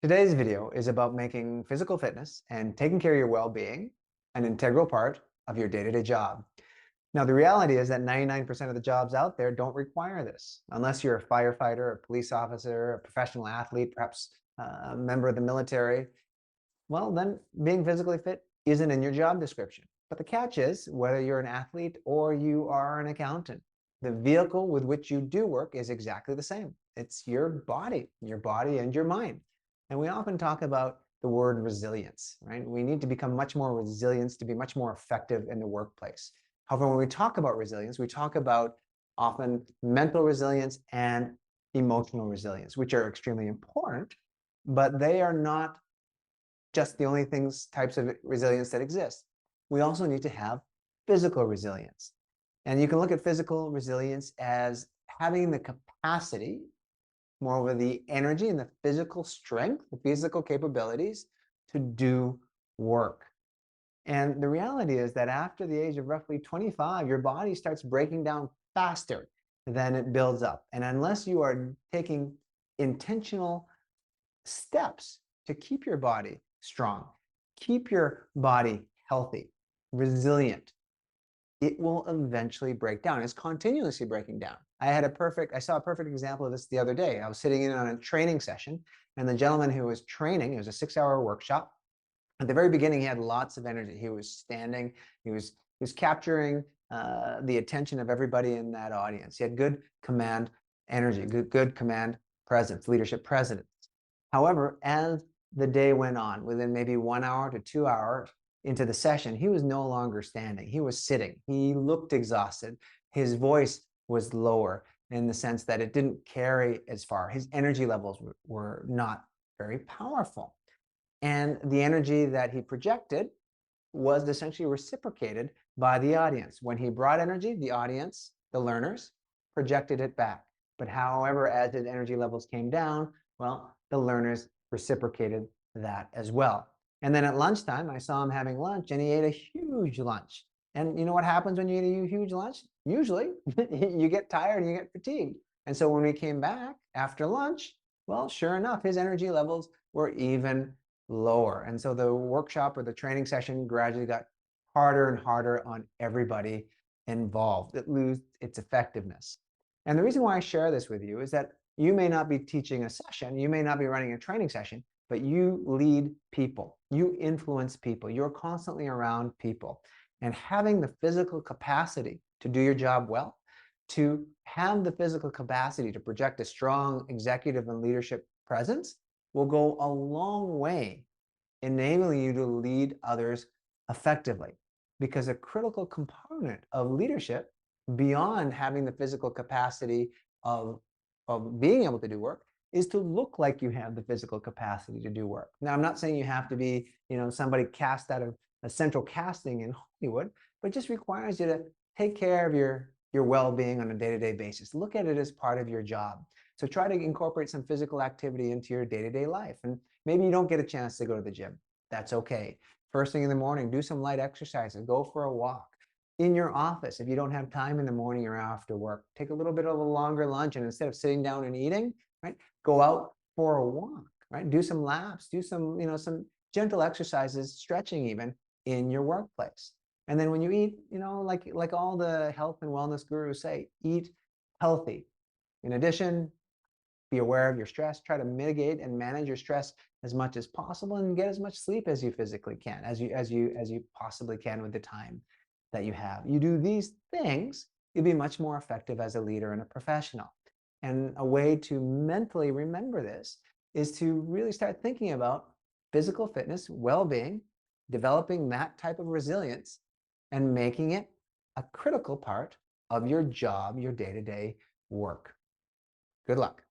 Today's video is about making physical fitness and taking care of your well-being an integral part of your day-to-day job. Now, the reality is that 99% of the jobs out there don't require this. Unless you're a firefighter, a police officer, a professional athlete, perhaps a member of the military, well, then being physically fit isn't in your job description. But the catch is, whether you're an athlete or you are an accountant, the vehicle with which you do work is exactly the same. It's your body and your mind. And we often talk about the word resilience, right? We need to become much more resilient to be much more effective in the workplace. However, when we talk about resilience, we talk about often mental resilience and emotional resilience, which are extremely important, but they are not just the only types of resilience that exist. We also need to have physical resilience. And you can look at physical resilience as having the capacity, moreover, the energy and the physical strength, the physical capabilities to do work. And the reality is that after the age of roughly 25, your body starts breaking down faster than it builds up. And unless you are taking intentional steps to keep your body strong, keep your body healthy, resilient, it will eventually break down. It's continuously breaking down. I saw a perfect example of this the other day. I was sitting in on a training session, and the gentleman who was training, it was a 6-hour workshop. At the very beginning, he had lots of energy. He was standing, he was capturing the attention of everybody in that audience. He had good command energy, good command presence, leadership presence. However, as the day went on, within maybe 1 hour to 2 hours into the session, he was no longer standing. He was sitting. He looked exhausted. His voice was lower in the sense that it didn't carry as far. His energy levels were not very powerful. And the energy that he projected was essentially reciprocated by the audience. When he brought energy, the audience, the learners, projected it back. But however, as his energy levels came down, well, the learners reciprocated that as well. And then at lunchtime, I saw him having lunch, and he ate a huge lunch. And you know what happens when you eat a huge lunch? Usually, you get tired and you get fatigued. And so when we came back after lunch, well, sure enough, his energy levels were even lower. And so the workshop or the training session gradually got harder and harder on everybody involved. It loses its effectiveness. And the reason why I share this with you is that you may not be teaching a session, you may not be running a training session, but you lead people, you influence people, you're constantly around people. And having the physical capacity to do your job well, to have the physical capacity to project a strong executive and leadership presence will go a long way enabling you to lead others effectively. Because a critical component of leadership, beyond having the physical capacity of being able to do work, is to look like you have the physical capacity to do work. Now, I'm not saying you have to be, somebody cast out of a central casting in Hollywood, but it just requires you to take care of your well-being on a day-to-day basis. Look at it as part of your job. So try to incorporate some physical activity into your day-to-day life. And maybe you don't get a chance to go to the gym. That's okay. First thing in the morning, do some light exercises, go for a walk. In your office, if you don't have time in the morning or after work, take a little bit of a longer lunch, and instead of sitting down and eating, right, go out for a walk, right? Do some laps, do some, some gentle exercises, stretching even in your workplace. And then when you eat, like all the health and wellness gurus say, eat healthy. In addition, be aware of your stress, try to mitigate and manage your stress as much as possible, and get as much sleep as you physically can, as you possibly can with the time that you have. You do these things, you'll be much more effective as a leader and a professional. And a way to mentally remember this is to really start thinking about physical fitness, well-being, developing that type of resilience, and making it a critical part of your job, your day-to-day work. Good luck.